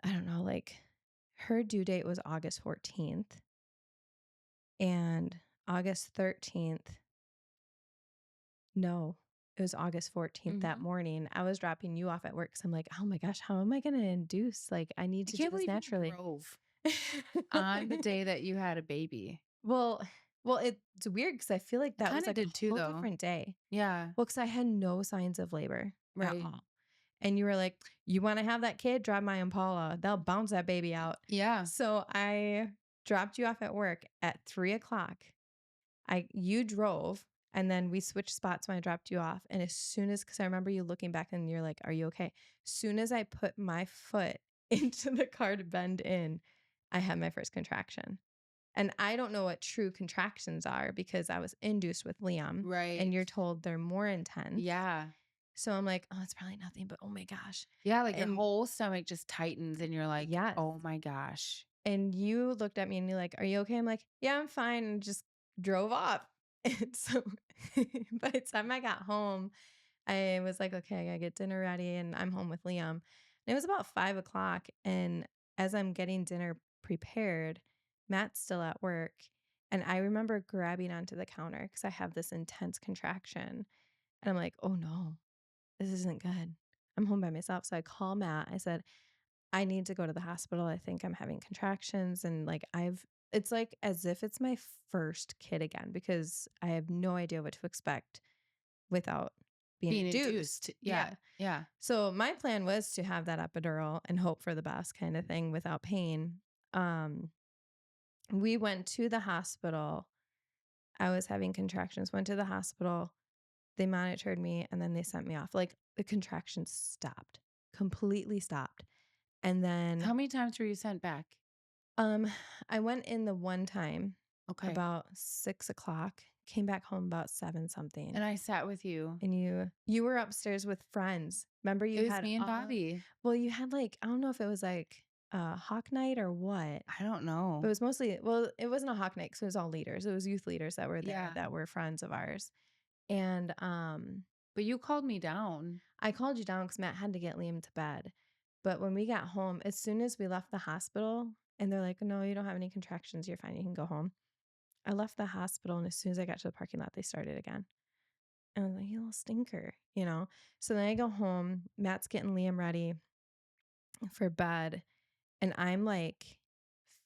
I don't know, like her due date was August 14th. And August 13th, no, it was August 14th that Mm-hmm. morning. I was dropping you off at work because I'm like, oh my gosh, how am I going to induce? Like, I need I to do can't this believe you naturally. drove on the day that you had a baby. well, well, it's weird because I feel like I that kind was of like a did too, whole though. different day. Yeah. Well, because I had no signs of labor at Right. all. And you were like, you want to have that kid? Drive my Impala. They'll bounce that baby out. Yeah. So I dropped you off at work at 3:00. You drove and then we switched spots when I dropped you off. And as soon as, because I remember you looking back and you're like, are you okay? Soon as I put my foot into the car to bend in, I had my first contraction. And I don't know what true contractions are because I was induced with Liam. Right. And you're told they're more intense. Yeah. So I'm like, oh, it's probably nothing, but oh my gosh. Yeah. Like your And whole stomach just tightens and you're like, yes. oh my gosh. And you looked at me and you're like, are you okay? I'm like, yeah, I'm fine. And just drove off. And so by the time I got home, I was like, okay, I gotta get dinner ready. And I'm home with Liam. And it was about 5:00. And as I'm getting dinner prepared, Matt's still at work. And I remember grabbing onto the counter because I have this intense contraction. And I'm like, oh no, this isn't good. I'm home by myself. So I call Matt. I said, I need to go to the hospital. I think I'm having contractions. And like, it's like as if it's my first kid again because I have no idea what to expect without being induced. Yeah. Yeah. So my plan was to have that epidural and hope for the best kind of thing without pain. We went to the hospital. I was having contractions, went to the hospital. They monitored me and then they sent me off. Like the contractions stopped, completely stopped. And then How many times were you sent back? I went in the one time Okay. about 6:00, came back home about 7 something. And I sat with you. And you were upstairs with friends. Remember you It was had me and Bobby. well, you had like, I don't know if it was like hawk night or what. I don't know. But it was mostly, well, it wasn't a hawk night because it was all leaders. It was youth leaders that were there Yeah. that were friends of ours. And But you called me down. I called you down because Matt had to get Liam to bed. But when we got home, as soon as we left the hospital, and they're like, no, you don't have any contractions. You're fine. You can go home. I left the hospital, and as soon as I got to the parking lot, they started again. And I was like, you little stinker, you know? So then I go home. Matt's getting Liam ready for bed, and I'm like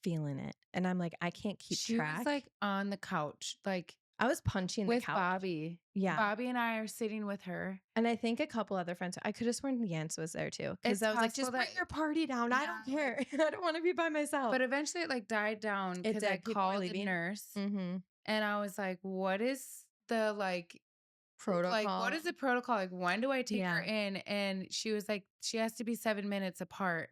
feeling it. And I'm like, I can't keep She was track. like on the couch, like I was punching the with couch. Bobby. Yeah. Bobby and I are sitting with her. And I think a couple other friends, I could have sworn Yance was there too. Because It's I was like, just possible bring that- your party down. I don't care. I don't want to be by myself. But eventually it like died down It because I did. People were called the leaving. nurse Mm-hmm. and I was like, what is the Protocol. like, what is the protocol? Like, when do I take her Yeah. in? And she was like, she has to be 7 minutes apart.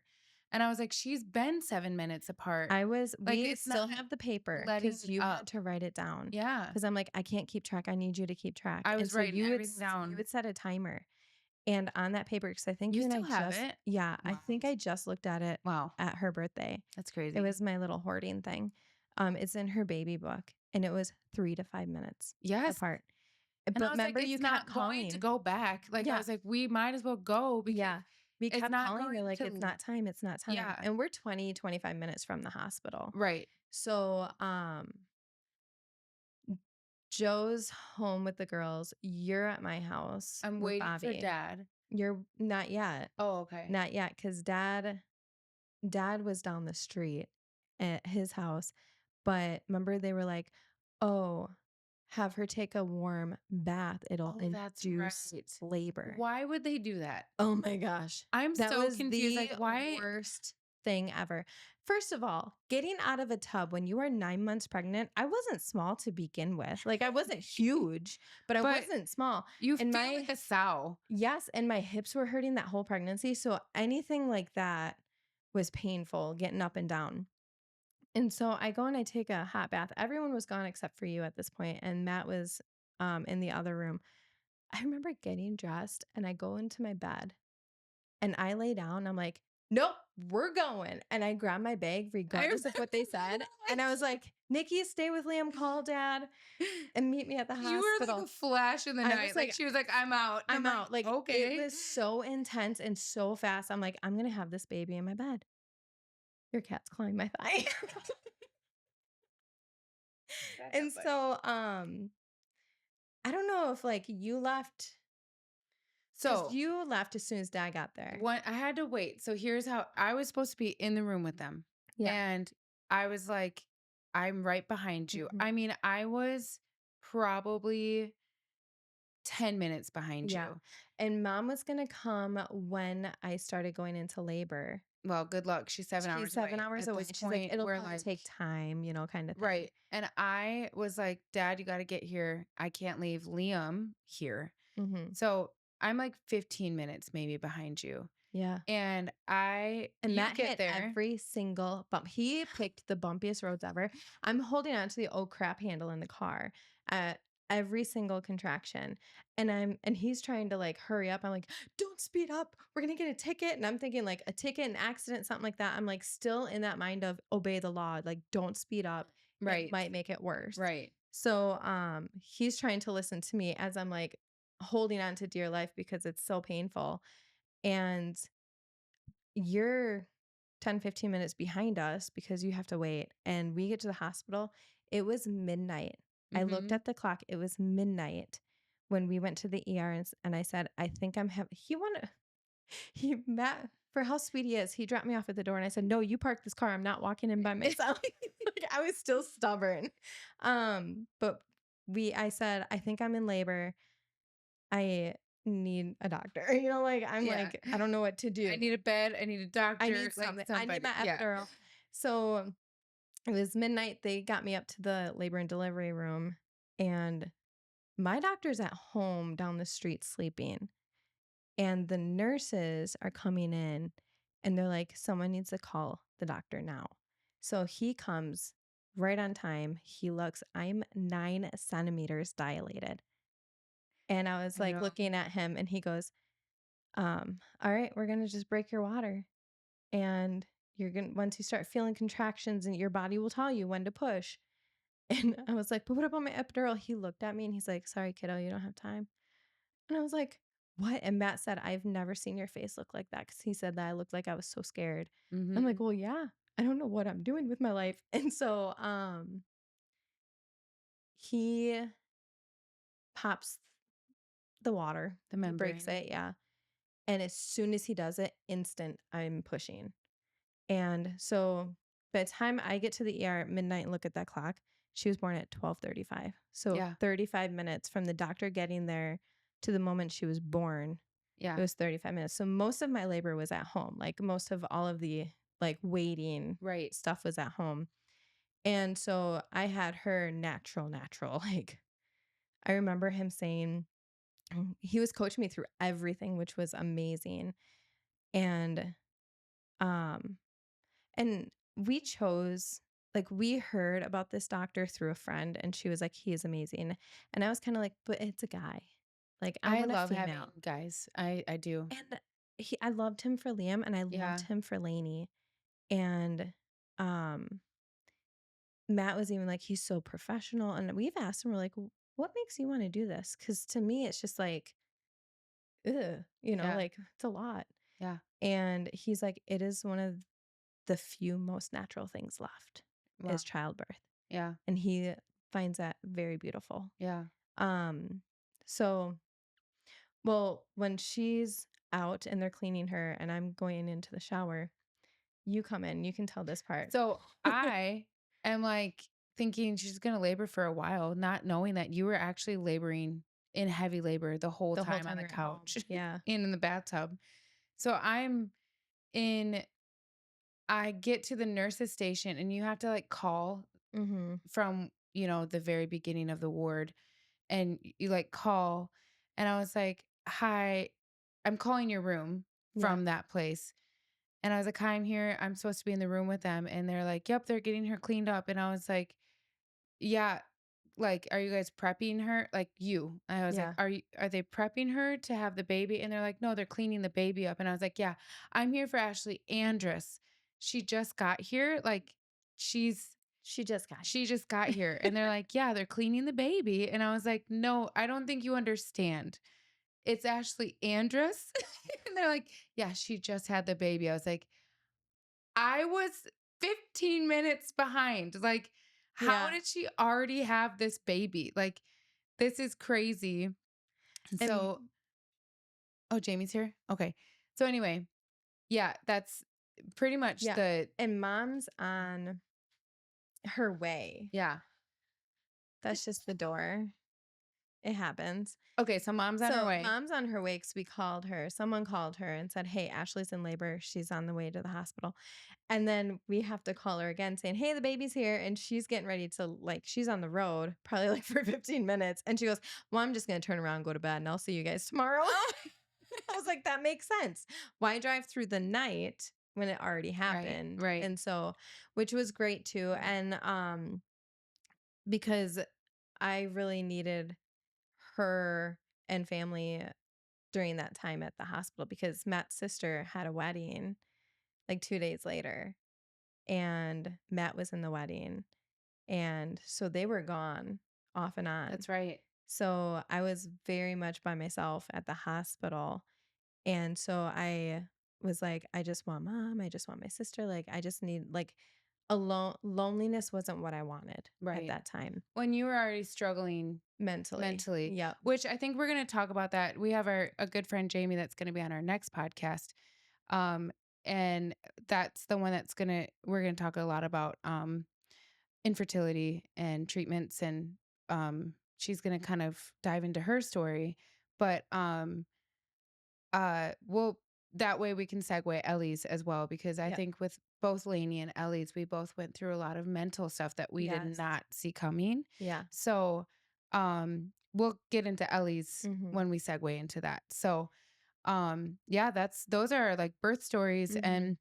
And I was like, she's been 7 minutes apart. Like, We it's still not have the paper letting because you up. had to write it down. Yeah. Because I'm like, I can't keep track. I need you to keep track. I And was so writing you would everything down. You would set a timer. And on that paper, because I think You you and still I have just, it? yeah, I Wow. think I just looked at it Wow. at her birthday. That's crazy. It was my little hoarding thing. It's in her baby book, and it was 3 to 5 minutes Yes. apart. And But I was remember, like, you it's kept not going calling. to go back. Like, I Yeah. was like, we might as well go because Yeah. We it's kept not calling. They're going like, to it's not time. It's not time. Yeah. And we're 20, 25 minutes from the hospital. Right. So, Joe's home with the girls. You're at my house. I'm with waiting for Bobby. Dad. You're not yet. Oh, okay. Not yet, because Dad was down the street at his house. But remember, they were like, oh, have her take a warm bath. It'll Oh, that's induce right. labor. Why would they do that? Oh my gosh. I'm That so was confused. the Like, why? worst thing ever. First of all, getting out of a tub when you are 9 months pregnant, I wasn't small to begin with. Like, I wasn't huge, but I But wasn't small. You And feel like a sow. Yes, and my hips were hurting that whole pregnancy. So anything like that was painful, getting up and down. And so I go and I take a hot bath. Everyone was gone except for you at this point, and Matt was in the other room. I remember getting dressed and I go into my bed and I lay down. I'm like, nope, we're going. And I grab my bag regardless of what they said. And I was like, Nikki, stay with Liam, call Dad, and meet me at the hospital. You were like a flash in the I night. was Like, like, she was like, I'm out. I'm out. Like, okay. it was so intense and so fast. I'm like, I'm going to have this baby in my bed. Your cat's clawing my thigh. And so, I don't know if like you left. So you left as soon as Dad got there. I had to wait. So here's how I was supposed to be in the room with them. Yeah. And I was like, I'm right behind you. Mhm. I mean, I was probably 10 minutes behind Yeah. you. And Mom was going to come when I started going into labor. Well, good luck. She's 7 hours away. She's 7 hours At away. this She's like, point, it'll we're probably like, take time, you know, kind of thing. right. And I was like, Dad, you got to get here. I can't leave Liam here. Mm-hmm. So I'm like 15 minutes maybe behind you. Yeah. And you Matt get hit there. every single bump. He picked the bumpiest roads ever. I'm holding on to the old crap handle in the car at every single contraction. And he's trying to like hurry up. I'm like, don't speed up. We're gonna get a ticket. And I'm thinking like a ticket, an accident, something like that. I'm like still in that mind of obey the law. Like, don't speed up. Right. It might make it worse. Right. So he's trying to listen to me as I'm like holding on to dear life because it's so painful. And you're 10, 15 minutes behind us because you have to wait. And we get to the hospital. It was midnight. I looked Mhm. at the clock. It was midnight when we went to the ER and I said, I think I'm having, Matt, for how sweet he is, he dropped me off at the door and I said, no, you park this car. I'm not walking in by myself. Like, I was still stubborn. But I said, I think I'm in labor. I need a doctor. You know, like I'm Yeah. like, I don't know what to do. I need a bed. I need a doctor. I need something. I need my epidural. So it was midnight. They got me up to the labor and delivery room, and my doctor's at home down the street sleeping. And the nurses are coming in and they're like, someone needs to call the doctor now. So he comes right on time. He looks, I'm 9 centimeters dilated. And I was I like know. looking at him and he goes, all right, we're going to just break your water. And you're going to, once you start feeling contractions and your body will tell you when to push. And I was like, but what about my epidural? He looked at me and he's like, sorry, kiddo, you don't have time. And I was like, what? And Matt said, I've never seen your face look like that, because he said that I looked like I was so scared. I'm like, Mhm. well, yeah, I don't know what I'm doing with my life. And so he pops the water, The he breaks membrane. it, yeah. And as soon as he does it, instant, I'm pushing. And so by the time I get to the ER at midnight and look at that clock, she was born at 12:35. So Yeah. 35 minutes from the doctor getting there to the moment she was born, it Yeah. was 35 minutes. So most of my labor was at home. Like most of all of the like waiting Right. stuff was at home. And so I had her natural. Like I remember him saying he was coaching me through everything, which was amazing. And um And we chose, like, we heard about this doctor through a friend, and she was like, he is amazing. And I was kind of like, but it's a guy. Like, I I want a love having female. guys. I do. And I loved him for Liam, and I loved Yeah. him for Lainey. And um, Matt was even like, he's so professional. And we've asked him, we're like, what makes you want to do this? Because to me, it's just like, ugh, Yeah. like it's a lot. Yeah. And he's like, it is one of the few most natural things left Wow. is childbirth. Yeah. And he finds that very beautiful. Yeah. Um, so, well, when she's out and they're cleaning her and I'm going into the shower, you come in, you can tell this part. So I am like thinking she's going to labor for a while, not knowing that you were actually laboring in heavy labor the whole The whole time on time the you're at home. couch Yeah. and in the bathtub. So in, I get to the nurse's station and you have to like call Mm-hmm. from, the very beginning of the ward and you like call. And I was like, hi, I'm calling your room Yeah. from that place. And I was like, hi, I'm here. I'm supposed to be in the room with them. And they're like, yep, they're getting her cleaned up. And I was like, yeah, like, are you guys prepping her? Like you. I was like, Yeah. are they prepping her to have the baby? And they're like, no, they're cleaning the baby up. And I was like, yeah, I'm here for Ashley Andress. She just got here. Like she's She just got she just got here. And they're like, yeah, they're cleaning the baby. And I was like, no, I don't think you understand. It's Ashley Andress. And they're like, yeah, she just had the baby. I was like, I was 15 minutes behind. Like, how Yeah. did she already have this baby? Like, this is crazy. And So, oh, Jamie's here? Okay. So, anyway, yeah, that's pretty much yeah. And mom's on her way. yeah. That's just the door. It happens. Okay. So, mom's on her So way. mom's on her way because we called her. Someone called her and said, hey, Ashley's in labor. She's on the way to the hospital. And then we have to call her again saying, hey, the baby's here. And she's getting ready to, like, she's on the road probably like for 15 minutes. And she goes, well, I'm just going to turn around and go to bed and I'll see you guys tomorrow. I was like, that makes sense. Why drive through the night when it already Right. happened? Right. And so, which was great too. And because I really needed her and family during that time at the hospital because Matt's sister had a wedding like 2 days later and Matt was in the wedding. And so they were gone off and on. That's right. So I was very much by myself at the hospital. And so I was like, I just want mom. I just want my sister. Like, I just need, like, alone. Loneliness wasn't what I wanted at Right. that time When you were already struggling mentally, Yep. which I think we're going to talk about that. We have a good friend, Jamie, that's going to be on our next podcast. And that's the one we're going to talk a lot about, infertility and treatments. And, she's going to kind of dive into her story, but, well, that way we can segue Ellie's as well, because I Yep. think with both Lainey and Ellie's, we both went through a lot of mental stuff that we did Yes. not see coming. Yeah. So, we'll get into Ellie's Mhm. when we segue into that. So, yeah, those are like birth stories. Mhm. And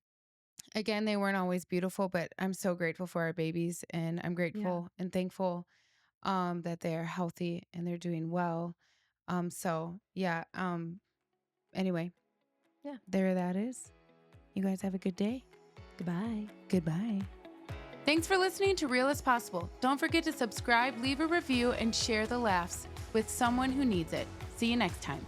again, they weren't always beautiful, but I'm so grateful for our babies and I'm Yeah. grateful and thankful, that they're healthy and they're doing well. So yeah, anyway, Yeah. there that is. You guys have a good day. Goodbye. Goodbye. Thanks for listening to Real as Possible. Don't forget to subscribe, leave a review, and share the laughs with someone who needs it. See you next time.